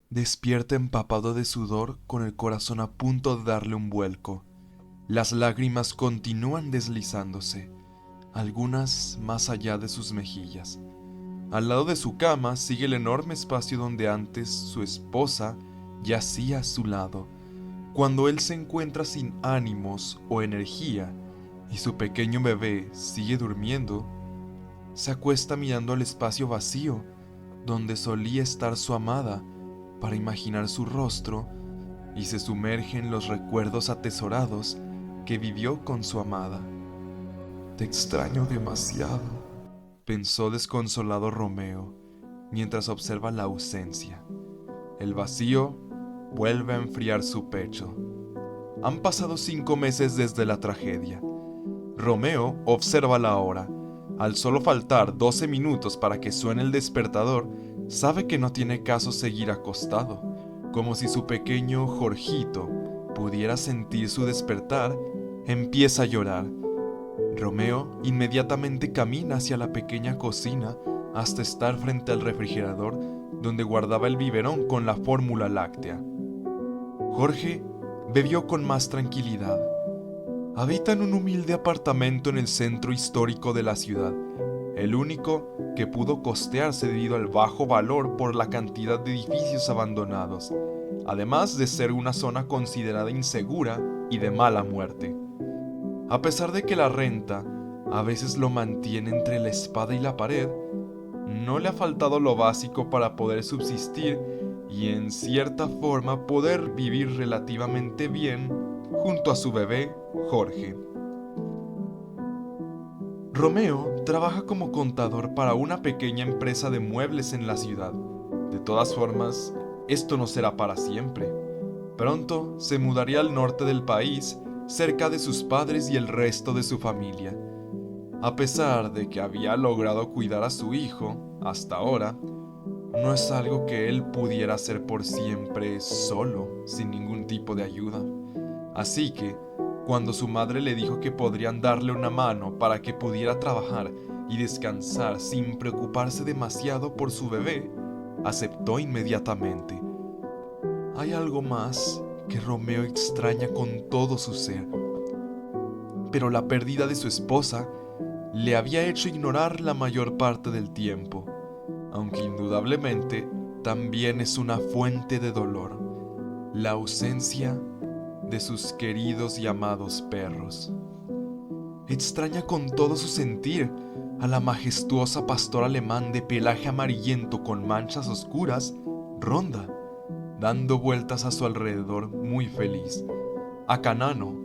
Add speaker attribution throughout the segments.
Speaker 1: Despierta empapado de sudor, con el corazón a punto de darle un vuelco. Las lágrimas continúan deslizándose, algunas más allá de sus mejillas. Al lado de su cama sigue el enorme espacio donde antes su esposa yacía a su lado. Cuando él se encuentra sin ánimos o energía y su pequeño bebé sigue durmiendo, se acuesta mirando al espacio vacío donde solía estar su amada para imaginar su rostro y se sumerge en los recuerdos atesorados que vivió con su amada. Te extraño demasiado, pensó desconsolado Romeo mientras observa la ausencia. El vacío vuelve a enfriar su pecho. Han pasado 5 meses desde la tragedia. Romeo observa la hora. Al solo faltar 12 minutos para que suene el despertador, sabe que no tiene caso seguir acostado, como si su pequeño Jorgito pudiera sentir su despertar. Empieza a llorar. Romeo inmediatamente camina hacia la pequeña cocina hasta estar frente al refrigerador donde guardaba el biberón con la fórmula láctea. Jorge bebió con más tranquilidad. Habita en un humilde apartamento en el centro histórico de la ciudad, el único que pudo costearse debido al bajo valor por la cantidad de edificios abandonados, además de ser una zona considerada insegura y de mala muerte. A pesar de que la renta a veces lo mantiene entre la espada y la pared, no le ha faltado lo básico para poder subsistir y en cierta forma poder vivir relativamente bien junto a su bebé, Jorge. Romeo trabaja como contador para una pequeña empresa de muebles en la ciudad. De todas formas, esto no será para siempre. Pronto se mudaría al norte del país, cerca de sus padres y el resto de su familia. A pesar de que había logrado cuidar a su hijo, hasta ahora, no es algo que él pudiera hacer por siempre solo, sin ningún tipo de ayuda. Así que, cuando su madre le dijo que podrían darle una mano para que pudiera trabajar y descansar sin preocuparse demasiado por su bebé, aceptó inmediatamente. Hay algo más que Romeo extraña con todo su ser, pero la pérdida de su esposa le había hecho ignorar la mayor parte del tiempo, aunque indudablemente también es una fuente de dolor, la ausencia de sus queridos y amados perros. Extraña con todo su sentir a la majestuosa pastor alemán de pelaje amarillento con manchas oscuras, Ronda, dando vueltas a su alrededor muy feliz. A Canano,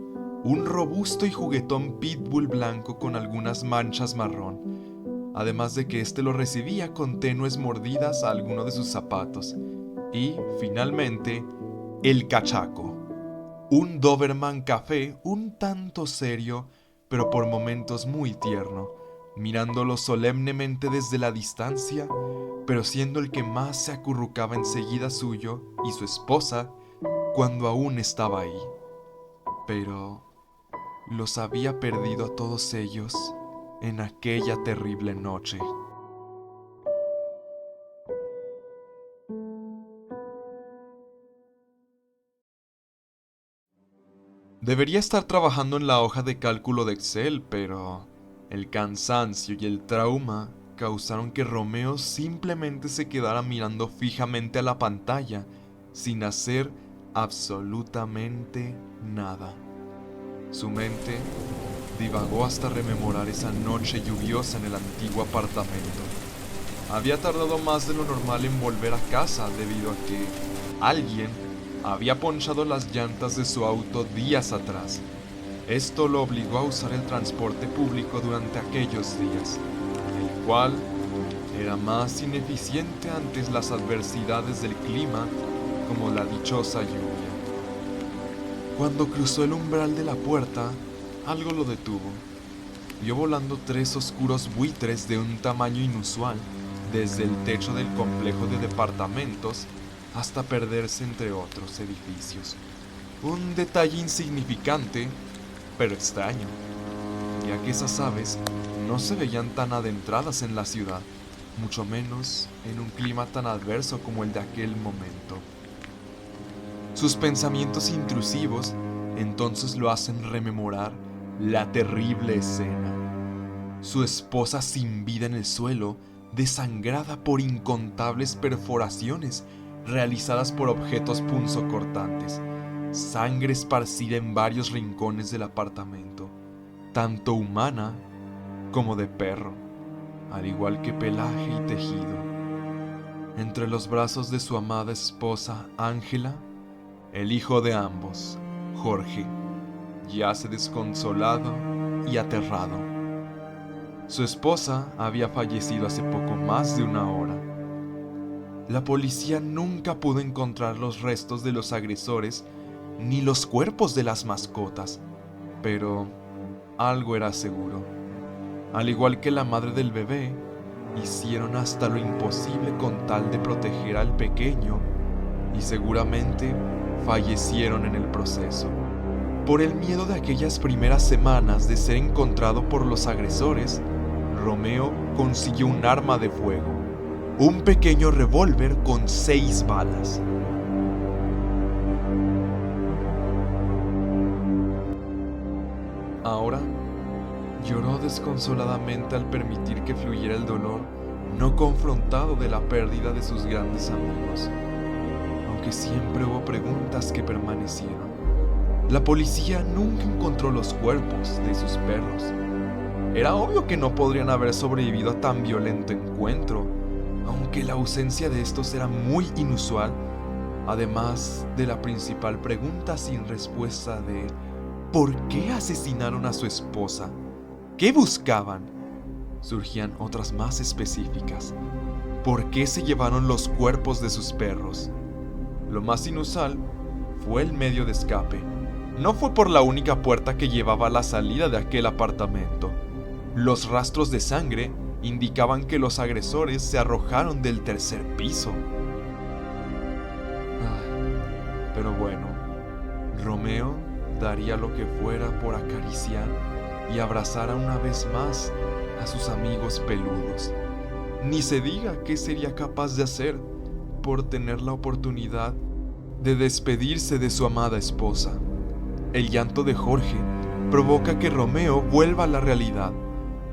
Speaker 1: un robusto y juguetón pitbull blanco con algunas manchas marrón, además de que éste lo recibía con tenues mordidas a alguno de sus zapatos. Y, finalmente, el cachaco, un Doberman café un tanto serio, pero por momentos muy tierno, mirándolo solemnemente desde la distancia, pero siendo el que más se acurrucaba enseguida suyo y su esposa cuando aún estaba ahí. Pero los había perdido a todos ellos en aquella terrible noche. Debería estar trabajando en la hoja de cálculo de Excel, pero el cansancio y el trauma causaron que Romeo simplemente se quedara mirando fijamente a la pantalla sin hacer absolutamente nada. Su mente divagó hasta rememorar esa noche lluviosa en el antiguo apartamento. Había tardado más de lo normal en volver a casa debido a que alguien había ponchado las llantas de su auto días atrás. Esto lo obligó a usar el transporte público durante aquellos días, el cual era más ineficiente ante las adversidades del clima, como la dichosa lluvia. Cuando cruzó el umbral de la puerta, algo lo detuvo. Vio volando 3 oscuros buitres de un tamaño inusual desde el techo del complejo de departamentos hasta perderse entre otros edificios. Un detalle insignificante, pero extraño, ya que esas aves no se veían tan adentradas en la ciudad. mucho menos en un clima tan adverso como el de aquel momento. Sus pensamientos intrusivos entonces lo hacen rememorar la terrible escena. Su esposa sin vida en el suelo, desangrada por incontables perforaciones realizadas por objetos punzocortantes, sangre esparcida en varios rincones del apartamento, tanto humana como de perro, al igual que pelaje y tejido. Entre los brazos de su amada esposa, Ángela, el hijo de ambos, Jorge, yace desconsolado y aterrado. Su esposa había fallecido hace poco más de una hora. La policía nunca pudo encontrar los restos de los agresores ni los cuerpos de las mascotas, pero algo era seguro. Al igual que la madre del bebé, hicieron hasta lo imposible con tal de proteger al pequeño y seguramente fallecieron en el proceso. Por el miedo de aquellas primeras semanas de ser encontrado por los agresores, Romeo consiguió un arma de fuego, un pequeño revólver con 6 balas. Ahora lloró desconsoladamente al permitir que fluyera el dolor no confrontado de la pérdida de sus grandes amigos, aunque siempre hubo preguntas que permanecieron. La policía nunca encontró los cuerpos de sus perros. Era obvio que no podrían haber sobrevivido a tan violento encuentro, aunque la ausencia de estos era muy inusual, además de la principal pregunta sin respuesta de ¿por qué asesinaron a su esposa? ¿Qué buscaban? Surgían otras más específicas. ¿Por qué se llevaron los cuerpos de sus perros? Lo más inusual fue el medio de escape. No fue por la única puerta que llevaba a la salida de aquel apartamento. Los rastros de sangre indicaban que los agresores se arrojaron del 3er piso. Pero bueno, Romeo daría lo que fuera por acariciar y abrazar una vez más a sus amigos peludos. Ni se diga qué sería capaz de hacer por tener la oportunidad de despedirse de su amada esposa. El llanto de Jorge provoca que Romeo vuelva a la realidad.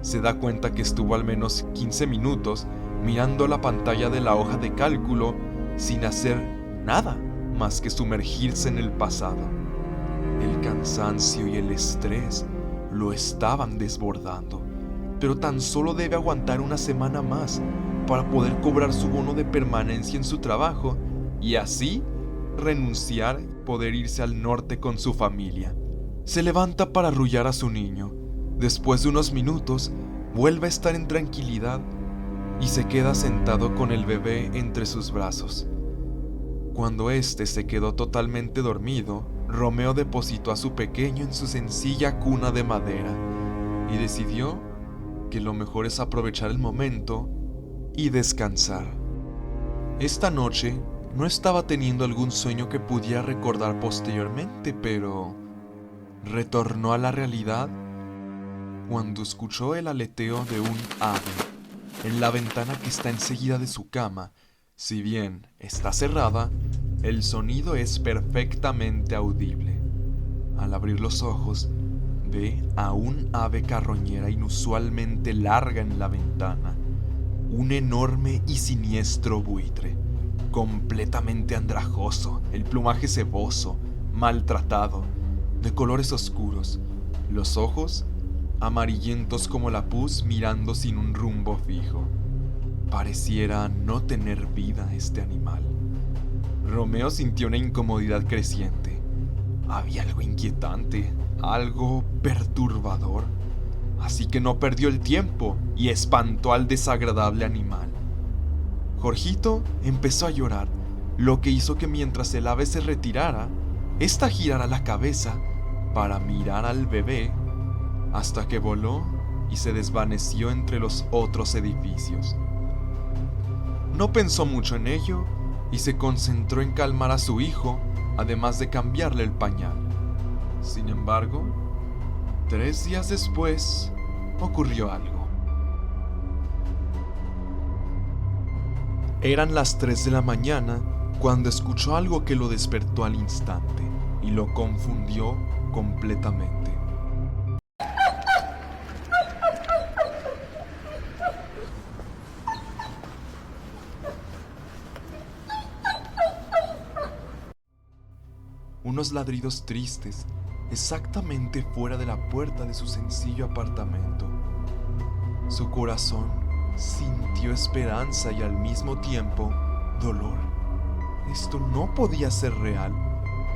Speaker 1: Se da cuenta que estuvo al menos 15 minutos mirando la pantalla de la hoja de cálculo sin hacer nada más que sumergirse en el pasado. El cansancio y el estrés lo estaban desbordando, pero tan solo debe aguantar una semana más para poder cobrar su bono de permanencia en su trabajo y así renunciar y poder irse al norte con su familia. Se levanta para arrullar a su niño. Después de unos minutos, vuelve a estar en tranquilidad y se queda sentado con el bebé entre sus brazos. Cuando éste se quedó totalmente dormido, Romeo depositó a su pequeño en su sencilla cuna de madera y decidió que lo mejor es aprovechar el momento y descansar. Esta noche no estaba teniendo algún sueño que pudiera recordar posteriormente, pero retornó a la realidad cuando escuchó el aleteo de un ave en la ventana que está enseguida de su cama. Si bien está cerrada, el sonido es perfectamente audible. Al abrir los ojos, ve a un ave carroñera inusualmente larga en la ventana, un enorme y siniestro buitre, completamente andrajoso, el plumaje ceboso, maltratado, de colores oscuros, los ojos amarillentos como la pus mirando sin un rumbo fijo. Pareciera no tener vida este animal. Romeo sintió una incomodidad creciente. Había algo inquietante, algo perturbador, así que no perdió el tiempo y espantó al desagradable animal. Jorgito empezó a llorar, lo que hizo que mientras el ave se retirara, ésta girara la cabeza para mirar al bebé hasta que voló y se desvaneció entre los otros edificios. No pensó mucho en ello y se concentró en calmar a su hijo, además de cambiarle el pañal. Sin embargo, 3 días después ocurrió algo. Eran las 3 de la mañana cuando escuchó algo que lo despertó al instante y lo confundió completamente. Unos ladridos tristes, exactamente fuera de la puerta de su sencillo apartamento. Su corazón sintió esperanza y al mismo tiempo dolor. Esto no podía ser real.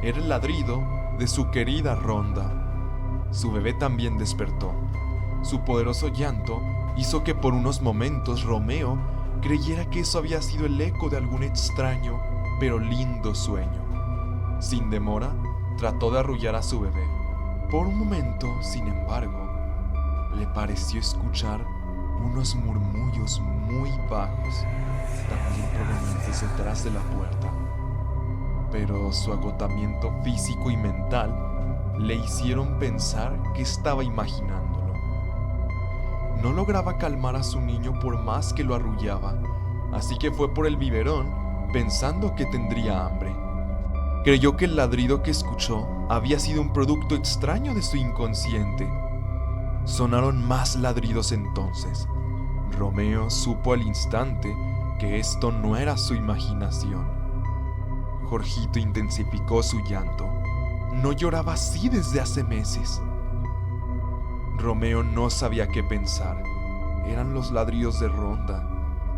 Speaker 1: Era el ladrido de su querida Rhonda. Su bebé también despertó. Su poderoso llanto hizo que por unos momentos Romeo creyera que eso había sido el eco de algún extraño pero lindo sueño. Sin demora, trató de arrullar a su bebé. Por un momento, sin embargo, le pareció escuchar unos murmullos muy bajos, también provenientes detrás de la puerta. Pero su agotamiento físico y mental le hicieron pensar que estaba imaginándolo. No lograba calmar a su niño por más que lo arrullaba, así que fue por el biberón pensando que tendría hambre. Creyó que el ladrido que escuchó había sido un producto extraño de su inconsciente. Sonaron más ladridos entonces. Romeo supo al instante que esto no era su imaginación. Jorgito intensificó su llanto. No lloraba así desde hace meses. Romeo no sabía qué pensar. Eran los ladridos de Rhonda.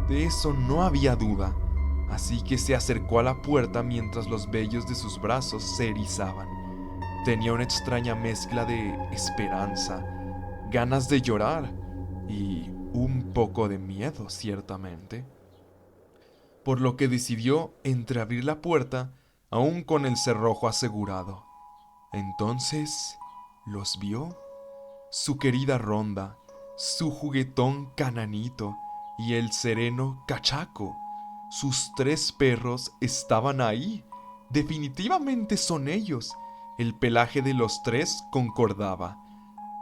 Speaker 1: De eso no había duda. Así que se acercó a la puerta mientras los vellos de sus brazos se erizaban. Tenía una extraña mezcla de esperanza, ganas de llorar y un poco de miedo, ciertamente. Por lo que decidió entreabrir la puerta, aún con el cerrojo asegurado. Entonces los vio. Su querida Rhonda, su juguetón Cananito y el sereno Cachaco. Sus 3 perros estaban ahí. Definitivamente son ellos. El pelaje de los 3 concordaba.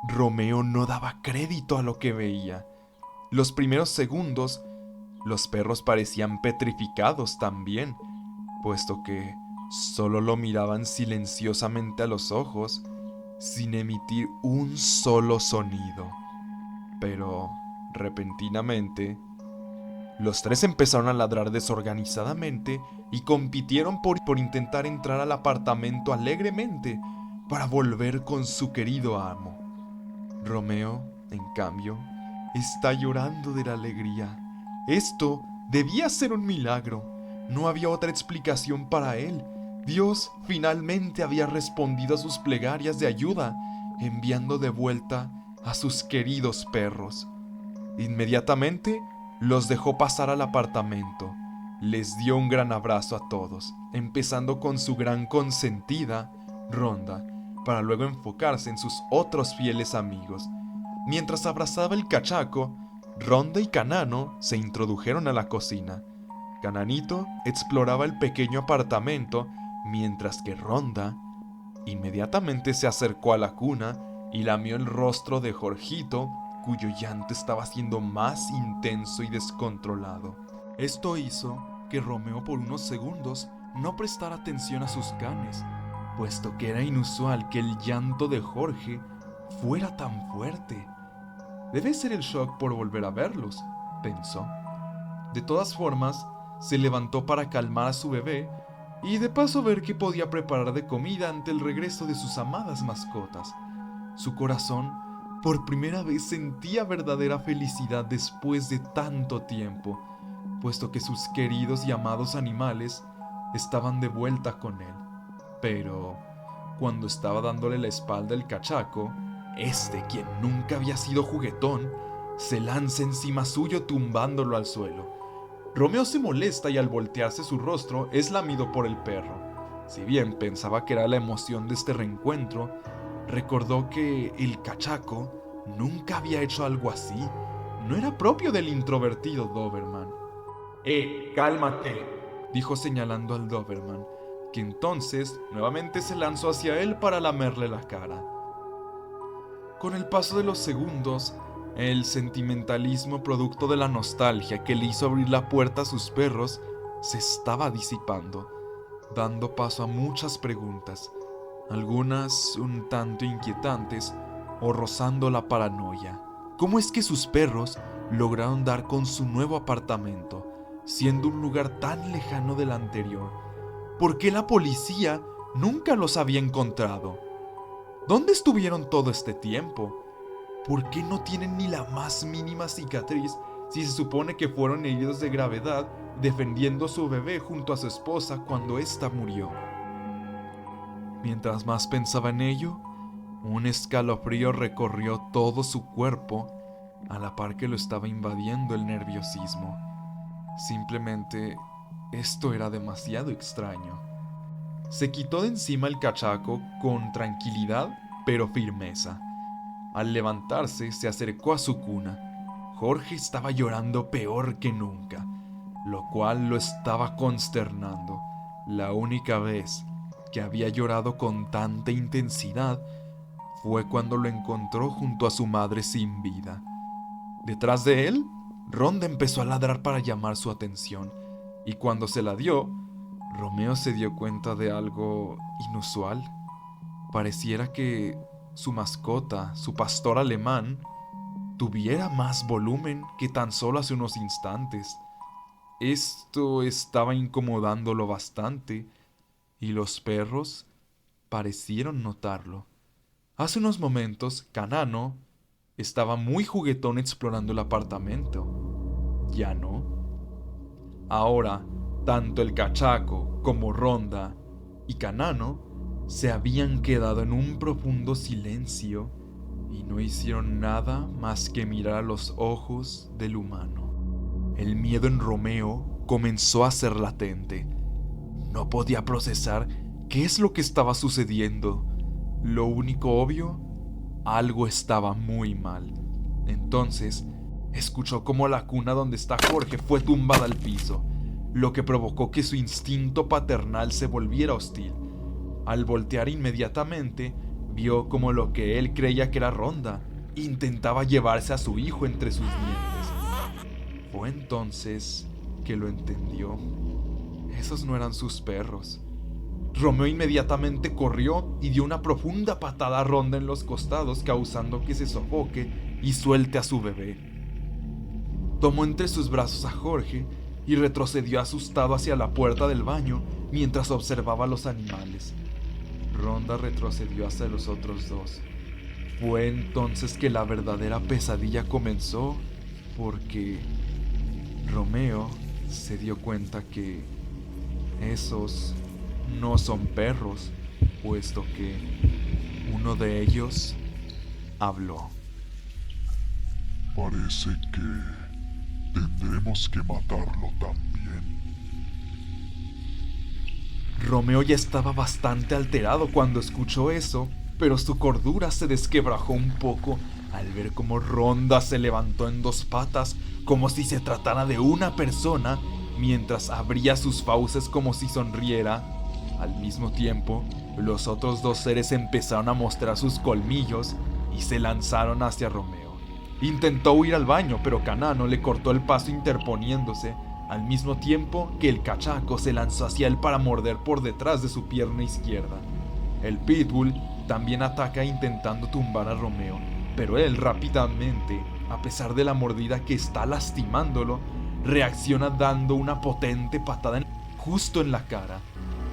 Speaker 1: Romeo no daba crédito a lo que veía. Los primeros segundos, los perros parecían petrificados también, puesto que solo lo miraban silenciosamente a los ojos, sin emitir un solo sonido. Pero, repentinamente, los 3 empezaron a ladrar desorganizadamente y compitieron por intentar entrar al apartamento alegremente para volver con su querido amo. Romeo, en cambio, está llorando de la alegría. Esto debía ser un milagro. No había otra explicación para él. Dios finalmente había respondido a sus plegarias de ayuda, enviando de vuelta a sus queridos perros. Inmediatamente los dejó pasar al apartamento. Les dio un gran abrazo a todos, empezando con su gran consentida, Rhonda, para luego enfocarse en sus otros fieles amigos. Mientras abrazaba el cachaco, Rhonda y Canano se introdujeron a la cocina. Cananito exploraba el pequeño apartamento, mientras que Rhonda inmediatamente se acercó a la cuna y lamió el rostro de Jorgito, cuyo llanto estaba siendo más intenso y descontrolado. Esto hizo que Romeo por unos segundos no prestara atención a sus canes, puesto que era inusual que el llanto de Jorge fuera tan fuerte. Debe ser el shock por volver a verlos, pensó. De todas formas, se levantó para calmar a su bebé y de paso ver qué podía preparar de comida ante el regreso de sus amadas mascotas. Su corazón por primera vez sentía verdadera felicidad después de tanto tiempo, puesto que sus queridos y amados animales estaban de vuelta con él. Pero cuando estaba dándole la espalda al cachaco, quien nunca había sido juguetón, se lanza encima suyo tumbándolo al suelo. Romeo se molesta y al voltearse su rostro es lamido por el perro. Si bien pensaba que era la emoción de este reencuentro, recordó que el cachaco nunca había hecho algo así. No era propio del introvertido Doberman.
Speaker 2: Cálmate,
Speaker 1: dijo señalando al Doberman, que entonces nuevamente se lanzó hacia él para lamerle la cara. Con el paso de los segundos, El sentimentalismo producto de la nostalgia que le hizo abrir la puerta a sus perros se estaba disipando, dando paso a muchas preguntas, algunas un tanto inquietantes o rozando la paranoia. ¿Cómo es que sus perros lograron dar con su nuevo apartamento, siendo un lugar tan lejano del anterior? ¿Por qué la policía nunca los había encontrado? ¿Dónde estuvieron todo este tiempo? ¿Por qué no tienen ni la más mínima cicatriz si se supone que fueron heridos de gravedad defendiendo a su bebé junto a su esposa cuando ésta murió? Mientras más pensaba en ello, un escalofrío recorrió todo su cuerpo a la par que lo estaba invadiendo el nerviosismo. Simplemente, esto era demasiado extraño. Se quitó de encima el cachaco con tranquilidad pero firmeza. Al levantarse, se acercó a su cuna. Jorge estaba llorando peor que nunca, lo cual lo estaba consternando. La única vez que había llorado con tanta intensidad fue cuando lo encontró junto a su madre sin vida. Detrás de él, Ronda empezó a ladrar para llamar su atención, y cuando se la dio, Romeo se dio cuenta de algo inusual. Pareciera que su mascota, su pastor alemán, tuviera más volumen que tan solo hace unos instantes. Esto estaba incomodándolo bastante, y los perros parecieron notarlo. Hace unos momentos, Canano estaba muy juguetón explorando el apartamento. Ya no. Ahora, tanto el cachaco como Ronda y Canano se habían quedado en un profundo silencio y no hicieron nada más que mirar a los ojos del humano. El miedo en Romeo comenzó a ser latente. No podía procesar qué es lo que estaba sucediendo. Lo único obvio, algo estaba muy mal. Entonces, escuchó cómo la cuna donde está Jorge fue tumbada al piso, lo que provocó que su instinto paternal se volviera hostil. Al voltear inmediatamente, vio como lo que él creía que era Ronda intentaba llevarse a su hijo entre sus dientes. Fue entonces que lo entendió. Esos no eran sus perros. Romeo inmediatamente corrió y dio una profunda patada a Ronda en los costados, causando que se sofoque y suelte a su bebé. Tomó entre sus brazos a Jorge y retrocedió asustado hacia la puerta del baño mientras observaba a los animales. Ronda retrocedió hacia los otros dos. Fue entonces que la verdadera pesadilla comenzó, porque Romeo se dio cuenta que esos no son perros, puesto que uno de ellos habló.
Speaker 3: Parece que tendremos que matarlo también.
Speaker 1: Romeo ya estaba bastante alterado cuando escuchó eso, pero su cordura se desquebrajó un poco al ver cómo Ronda se levantó en dos patas como si se tratara de una persona, mientras abría sus fauces como si sonriera. Al mismo tiempo, los otros dos seres empezaron a mostrar sus colmillos y se lanzaron hacia Romeo. Intentó huir al baño, pero Canano le cortó el paso interponiéndose, al mismo tiempo que el cachaco se lanzó hacia él para morder por detrás de su pierna izquierda. El pitbull también ataca intentando tumbar a Romeo, pero él rápidamente, a pesar de la mordida que está lastimándolo, reacciona dando una potente patada justo en la cara.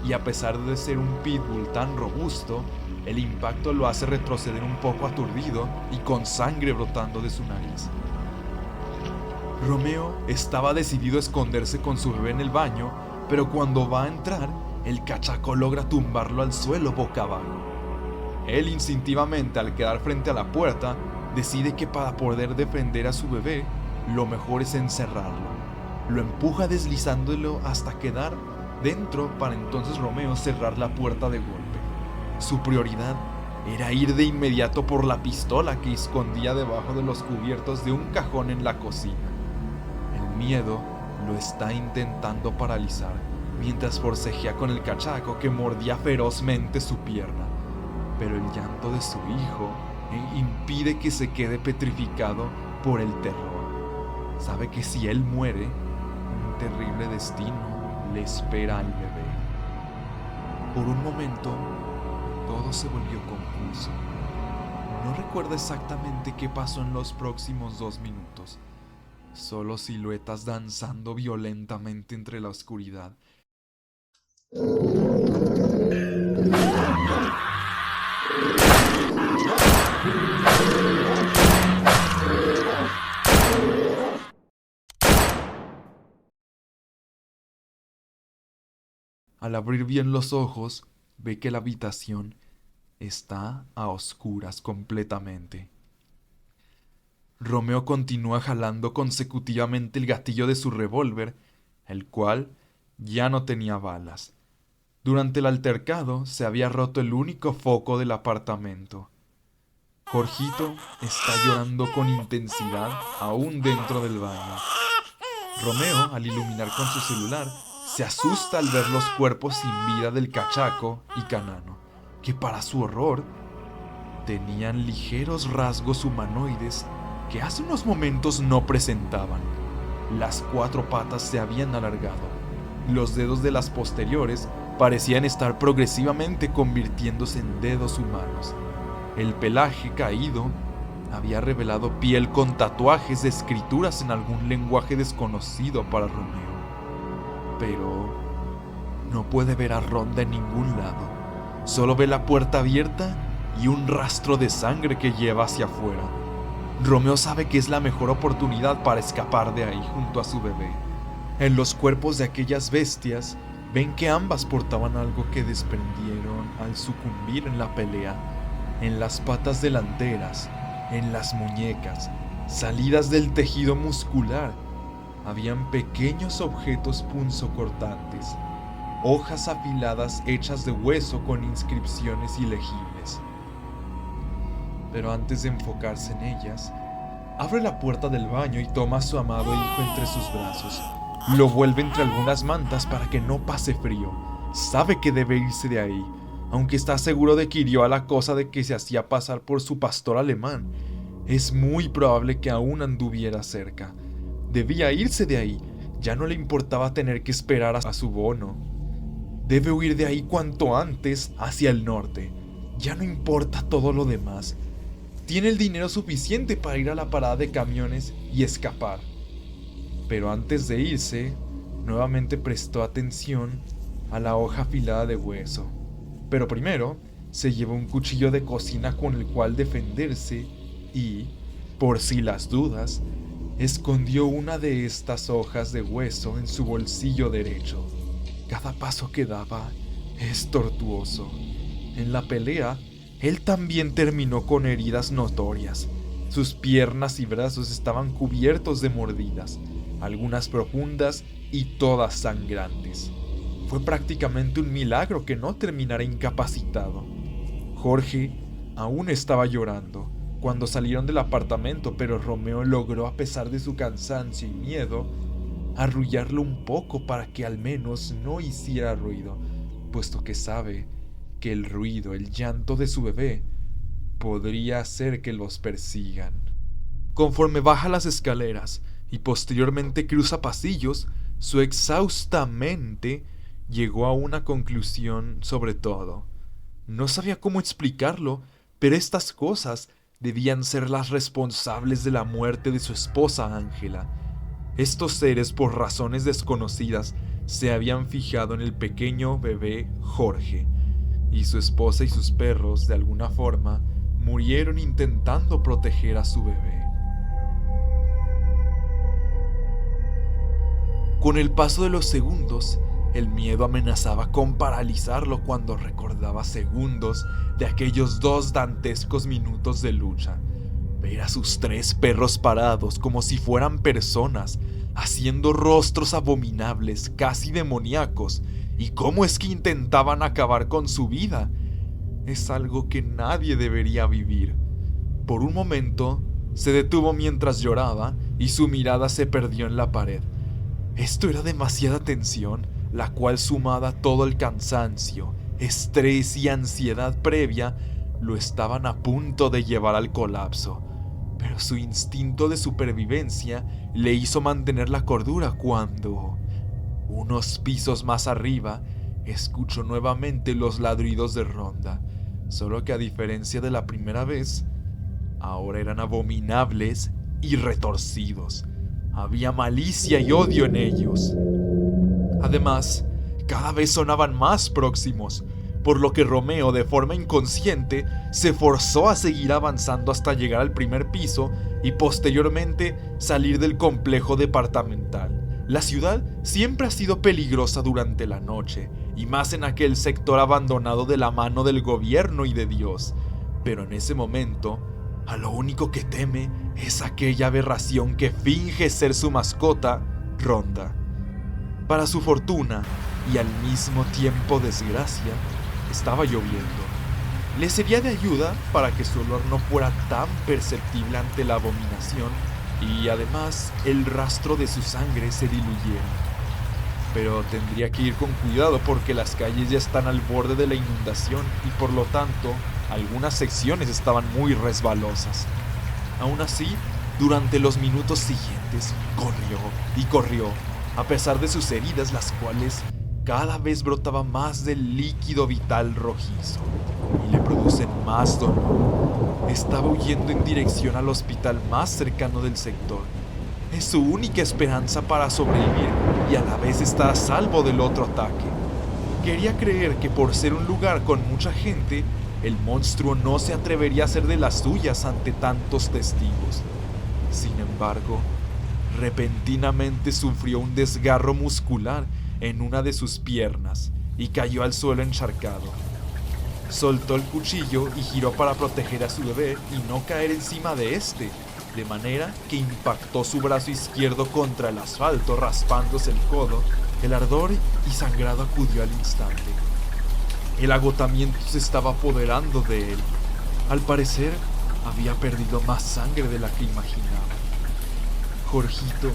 Speaker 1: Y a pesar de ser un pitbull tan robusto, el impacto lo hace retroceder un poco aturdido y con sangre brotando de su nariz. Romeo estaba decidido a esconderse con su bebé en el baño, pero cuando va a entrar, el cachaco logra tumbarlo al suelo boca abajo. Él instintivamente, al quedar frente a la puerta, decide que para poder defender a su bebé, lo mejor es encerrarlo. Lo empuja deslizándolo hasta quedar dentro para entonces Romeo cerrar la puerta de golpe. Su prioridad era ir de inmediato por la pistola que escondía debajo de los cubiertos de un cajón en la cocina. El miedo lo está intentando paralizar, mientras forcejea con el cachaco que mordía ferozmente su pierna. Pero el llanto de su hijo impide que se quede petrificado por el terror. Sabe que si él muere, un terrible destino le espera al bebé. Por un momento, todo se volvió confuso. No recuerda exactamente qué pasó en los próximos 2 minutos. Solo siluetas danzando violentamente entre la oscuridad. Al abrir bien los ojos, ve que la habitación está a oscuras completamente. Romeo continúa jalando consecutivamente el gatillo de su revólver, el cual ya no tenía balas. Durante el altercado se había roto el único foco del apartamento. Jorgito está llorando con intensidad aún dentro del baño. Romeo, al iluminar con su celular, se asusta al ver los cuerpos sin vida del cachaco y Canano, que para su horror tenían ligeros rasgos humanoides que hace unos momentos no presentaban. Las 4 patas se habían alargado. Los dedos de las posteriores parecían estar progresivamente convirtiéndose en dedos humanos. El pelaje caído había revelado piel con tatuajes de escrituras en algún lenguaje desconocido para Romeo. Pero no puede ver a Ronda en ningún lado. Solo ve la puerta abierta y un rastro de sangre que lleva hacia afuera. Romeo sabe que es la mejor oportunidad para escapar de ahí junto a su bebé. En los cuerpos de aquellas bestias, ven que ambas portaban algo que desprendieron al sucumbir en la pelea. En las patas delanteras, en las muñecas, salidas del tejido muscular, habían pequeños objetos punzocortantes, hojas afiladas hechas de hueso con inscripciones ilegibles. Pero antes de enfocarse en ellas, abre la puerta del baño y toma a su amado hijo entre sus brazos. Lo vuelve entre algunas mantas para que no pase frío. Sabe que debe irse de ahí, aunque está seguro de que hirió a la cosa de que se hacía pasar por su pastor alemán. Es muy probable que aún anduviera cerca. Debía irse de ahí, ya no le importaba tener que esperar a su bono. Debe huir de ahí cuanto antes hacia el norte. Ya no importa todo lo demás. Tiene el dinero suficiente para ir a la parada de camiones y escapar. Pero antes de irse, nuevamente prestó atención a la hoja afilada de hueso. Pero primero, se llevó un cuchillo de cocina con el cual defenderse y, por si las dudas, escondió una de estas hojas de hueso en su bolsillo derecho. Cada paso que daba es tortuoso. En la pelea, él también terminó con heridas notorias. Sus piernas y brazos estaban cubiertos de mordidas, algunas profundas y todas sangrantes. Fue prácticamente un milagro que no terminara incapacitado. Jorge aún estaba llorando cuando salieron del apartamento, pero Romeo logró, a pesar de su cansancio y miedo, arrullarlo un poco para que al menos no hiciera ruido, puesto que sabe que el ruido, el llanto de su bebé, podría hacer que los persigan. Conforme baja las escaleras y posteriormente cruza pasillos, su exhausta mente llegó a una conclusión sobre todo. No sabía cómo explicarlo, pero estas cosas debían ser las responsables de la muerte de su esposa Ángela. Estos seres, por razones desconocidas, se habían fijado en el pequeño bebé Jorge, y su esposa y sus perros, de alguna forma, murieron intentando proteger a su bebé. Con el paso de los segundos, el miedo amenazaba con paralizarlo cuando recordaba segundos de aquellos 2 dantescos minutos de lucha. Ver a sus 3 perros parados como si fueran personas, haciendo rostros abominables, casi demoníacos, y cómo es que intentaban acabar con su vida. Es algo que nadie debería vivir. Por un momento, se detuvo mientras lloraba y su mirada se perdió en la pared. Esto era demasiada tensión, la cual, sumada a todo el cansancio, estrés y ansiedad previa, lo estaban a punto de llevar al colapso. pero su instinto de supervivencia le hizo mantener la cordura cuando, unos pisos más arriba, escuchó nuevamente los ladridos de Ronda, solo que a diferencia de la primera vez, ahora eran abominables y retorcidos. Había malicia y odio en ellos. Además, cada vez sonaban más próximos, por lo que Romeo, de forma inconsciente, se forzó a seguir avanzando hasta llegar al primer piso y posteriormente salir del complejo departamental. La ciudad siempre ha sido peligrosa durante la noche, y más en aquel sector abandonado de la mano del gobierno y de Dios, pero en ese momento, a lo único que teme es aquella aberración que finge ser su mascota, Ronda. Para su fortuna, y al mismo tiempo desgracia, estaba lloviendo. Le sería de ayuda para que su olor no fuera tan perceptible ante la abominación y además el rastro de su sangre se diluyera. Pero tendría que ir con cuidado porque las calles ya están al borde de la inundación y por lo tanto algunas secciones estaban muy resbalosas. Aún así, durante los minutos siguientes, corrió y corrió, a pesar de sus heridas, las cuales cada vez brotaba más del líquido vital rojizo y le producen más dolor. Estaba huyendo en dirección al hospital más cercano del sector. Es su única esperanza para sobrevivir y a la vez estar a salvo del otro ataque. Quería creer que por ser un lugar con mucha gente, el monstruo no se atrevería a hacer de las suyas ante tantos testigos. Sin embargo, repentinamente sufrió un desgarro muscular en una de sus piernas y cayó al suelo encharcado. Soltó el cuchillo y giró para proteger a su bebé y no caer encima de este, de manera que impactó su brazo izquierdo contra el asfalto raspándose el codo. El ardor y sangrado acudió al instante. El agotamiento se estaba apoderando de él. Al parecer, había perdido más sangre de la que imaginaba. Jorgito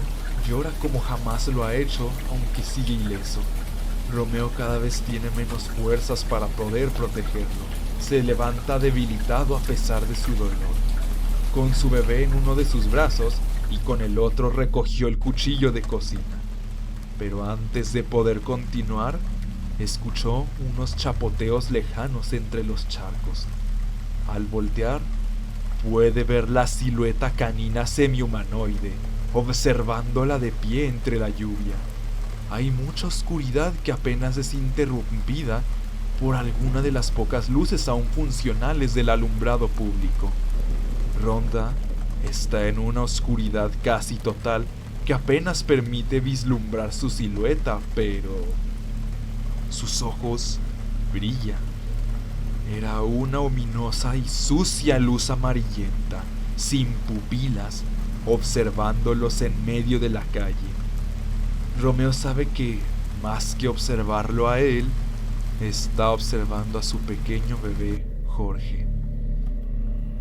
Speaker 1: llora como jamás lo ha hecho, aunque sigue ileso. Romeo cada vez tiene menos fuerzas para poder protegerlo. Se levanta debilitado a pesar de su dolor. Con su bebé en uno de sus brazos y con el otro recogió el cuchillo de cocina. Pero antes de poder continuar, escuchó unos chapoteos lejanos entre los charcos. Al voltear, puede ver la silueta canina semihumanoide, observándola de pie entre la lluvia. Hay mucha oscuridad que apenas es interrumpida por alguna de las pocas luces aún funcionales del alumbrado público. Ronda está en una oscuridad casi total que apenas permite vislumbrar su silueta, pero sus ojos brillan. Era una ominosa y sucia luz amarillenta, sin pupilas, observándolos en medio de la calle. Romeo sabe que, más que observarlo a él, está observando a su pequeño bebé, Jorge.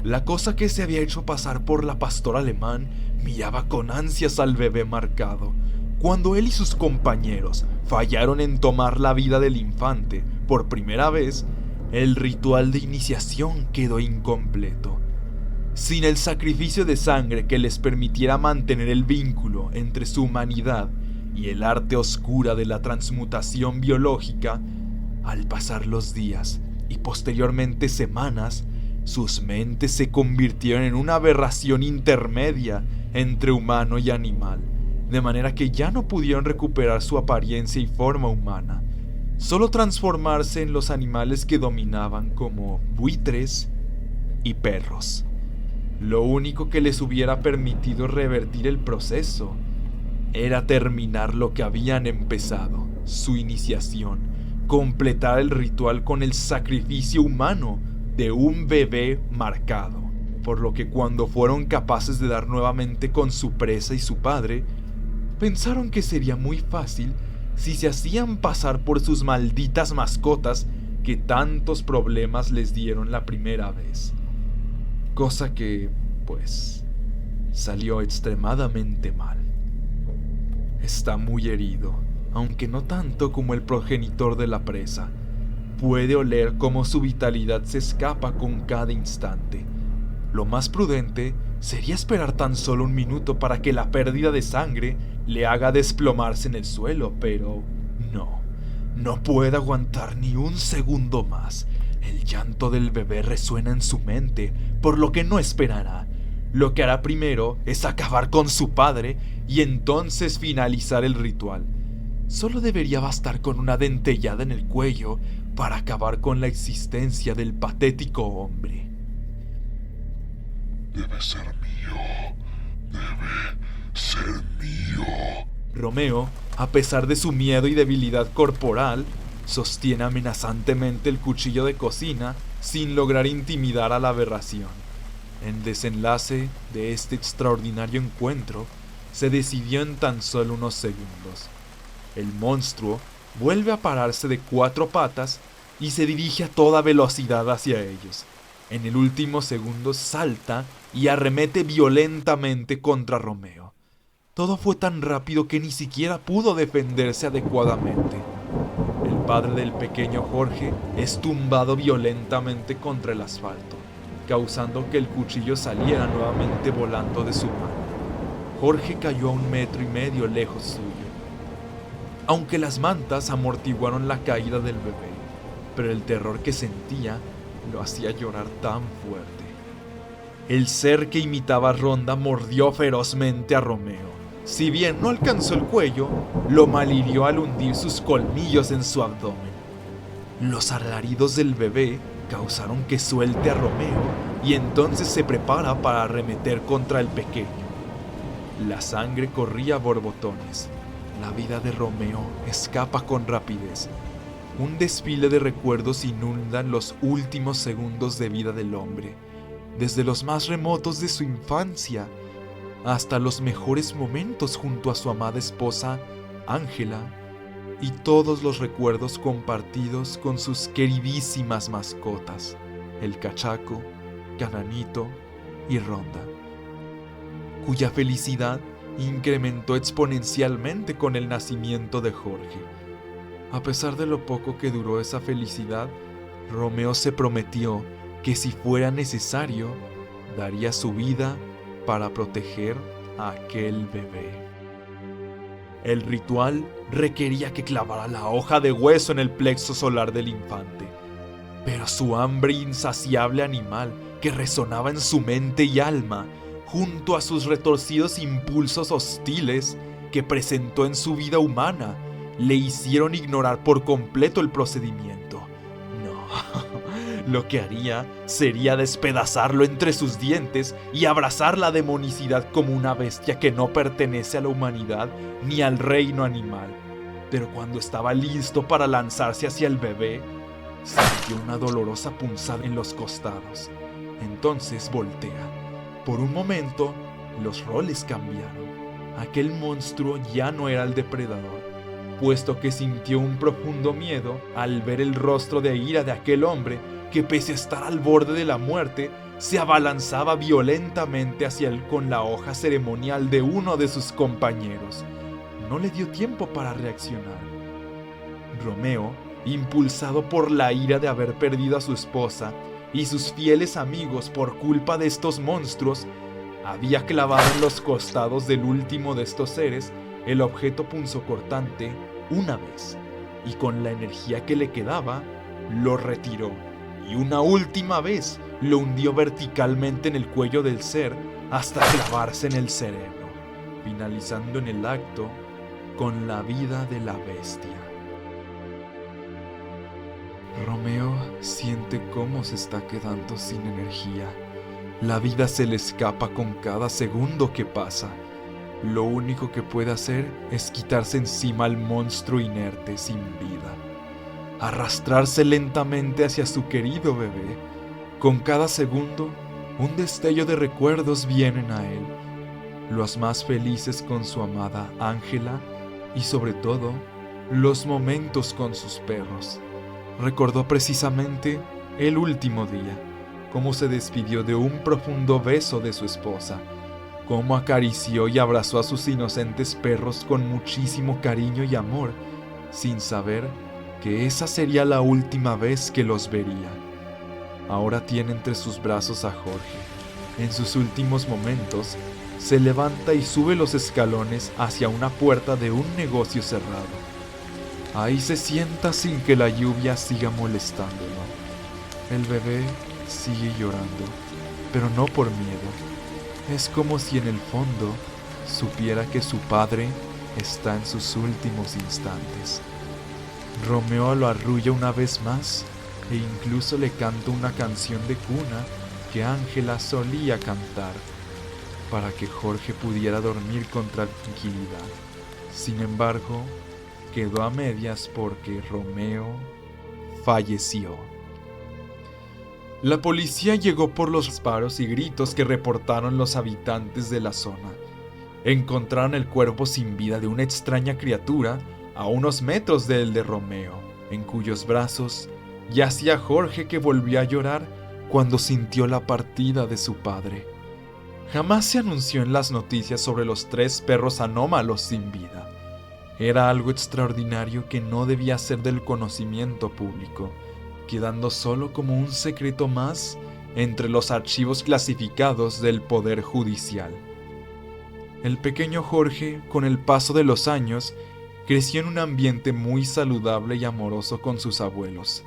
Speaker 1: La cosa que se había hecho pasar por la pastora alemán miraba con ansias al bebé marcado. Cuando él y sus compañeros fallaron en tomar la vida del infante por primera vez, el ritual de iniciación quedó incompleto. Sin el sacrificio de sangre que les permitiera mantener el vínculo entre su humanidad y el arte oscura de la transmutación biológica, al pasar los días y posteriormente semanas, sus mentes se convirtieron en una aberración intermedia entre humano y animal, de manera que ya no pudieron recuperar su apariencia y forma humana, solo transformarse en los animales que dominaban como buitres y perros. Lo único que les hubiera permitido revertir el proceso era terminar lo que habían empezado, su iniciación, completar el ritual con el sacrificio humano de un bebé marcado, por lo que cuando fueron capaces de dar nuevamente con su presa y su padre, pensaron que sería muy fácil si se hacían pasar por sus malditas mascotas que tantos problemas les dieron la primera vez. Cosa que, pues, salió extremadamente mal. Está muy herido, aunque no tanto como el progenitor de la presa. Puede oler cómo su vitalidad se escapa con cada instante. Lo más prudente
Speaker 4: sería esperar tan solo un minuto para que la pérdida de sangre le haga desplomarse en el suelo, pero no puede aguantar ni un segundo más. El llanto del bebé resuena en su mente, por lo que no esperará. Lo que hará primero es acabar con su padre y entonces finalizar el ritual. Solo debería bastar con una dentellada en el cuello para acabar con la existencia del patético hombre.
Speaker 3: Debe ser mío. Debe ser mío.
Speaker 4: Romeo, a pesar de su miedo y debilidad corporal, sostiene amenazantemente el cuchillo de cocina sin lograr intimidar a la aberración. El desenlace de este extraordinario encuentro se decidió en tan solo unos segundos. El monstruo vuelve a pararse de 4 patas y se dirige a toda velocidad hacia ellos. En el último segundo salta y arremete violentamente contra Romeo. Todo fue tan rápido que ni siquiera pudo defenderse adecuadamente. El padre del pequeño Jorge es tumbado violentamente contra el asfalto, causando que el cuchillo saliera nuevamente volando de su mano. Jorge cayó a 1,5 metros lejos suyo. Aunque las mantas amortiguaron la caída del bebé, pero el terror que sentía lo hacía llorar tan fuerte. El ser que imitaba a Ronda mordió ferozmente a Romeo. Si bien no alcanzó el cuello, lo malhirió al hundir sus colmillos en su abdomen. Los alaridos del bebé causaron que suelte a Romeo y entonces se prepara para arremeter contra el pequeño. La sangre corría a borbotones. La vida de Romeo escapa con rapidez. Un desfile de recuerdos inundan los últimos segundos de vida del hombre, desde los más remotos de su infancia hasta los mejores momentos junto a su amada esposa, Ángela, y todos los recuerdos compartidos con sus queridísimas mascotas, el cachaco, Cananito y Ronda, cuya felicidad incrementó exponencialmente con el nacimiento de Jorge. A pesar de lo poco que duró esa felicidad, Romeo se prometió que si fuera necesario, daría su vida para proteger a aquel bebé. El ritual requería que clavara la hoja de hueso en el plexo solar del infante, pero su hambre insaciable animal que resonaba en su mente y alma, junto a sus retorcidos impulsos hostiles que presentó en su vida humana, le hicieron ignorar por completo el procedimiento. No, lo que haría sería despedazarlo entre sus dientes y abrazar la demonicidad como una bestia que no pertenece a la humanidad ni al reino animal. Pero cuando estaba listo para lanzarse hacia el bebé, sintió una dolorosa punzada en los costados. Entonces voltea. Por un momento, los roles cambiaron. Aquel monstruo ya no era el depredador, puesto que sintió un profundo miedo al ver el rostro de ira de aquel hombre que, pese a estar al borde de la muerte, se abalanzaba violentamente hacia él con la hoja ceremonial de uno de sus compañeros. No le dio tiempo para reaccionar. Romeo, impulsado por la ira de haber perdido a su esposa y sus fieles amigos por culpa de estos monstruos, había clavado en los costados del último de estos seres el objeto punzocortante una vez, y con la energía que le quedaba, lo retiró, y una última vez lo hundió verticalmente en el cuello del ser hasta clavarse en el cerebro, finalizando en el acto con la vida de la bestia. Romeo siente cómo se está quedando sin energía. La vida se le escapa con cada segundo que pasa. Lo único que puede hacer es quitarse encima al monstruo inerte sin vida, arrastrarse lentamente hacia su querido bebé. Con cada segundo, un destello de recuerdos vienen a él, los más felices con su amada Ángela y sobre todo, los momentos con sus perros. Recordó precisamente el último día, cómo se despidió de un profundo beso de su esposa, cómo acarició y abrazó a sus inocentes perros con muchísimo cariño y amor, sin saber que esa sería la última vez que los vería. Ahora tiene entre sus brazos a Jorge, En sus últimos momentos, se levanta y sube los escalones hacia una puerta de un negocio cerrado. Ahí se sienta sin que la lluvia siga molestándolo. El bebé sigue llorando, pero no por miedo. Es como si en el fondo supiera que su padre está en sus últimos instantes. Romeo lo arrulla una vez más e incluso le canta una canción de cuna que Ángela solía cantar para que Jorge pudiera dormir con tranquilidad. Sin embargo, quedó a medias porque Romeo falleció. La policía llegó por los disparos y gritos que reportaron los habitantes de la zona. Encontraron el cuerpo sin vida de una extraña criatura a unos metros del de Romeo, en cuyos brazos yacía Jorge, que volvió a llorar cuando sintió la partida de su padre. Jamás se anunció en las noticias sobre los 3 perros anómalos sin vida. Era algo extraordinario que no debía ser del conocimiento público, quedando solo como un secreto más entre los archivos clasificados del Poder Judicial. El pequeño Jorge, con el paso de los años, creció en un ambiente muy saludable y amoroso con sus abuelos,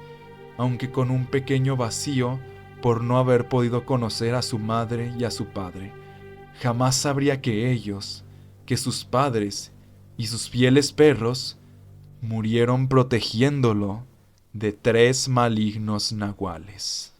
Speaker 4: aunque con un pequeño vacío por no haber podido conocer a su madre y a su padre. Jamás sabría que ellos, que sus padres y sus fieles perros, murieron protegiéndolo de 3 malignos nahuales.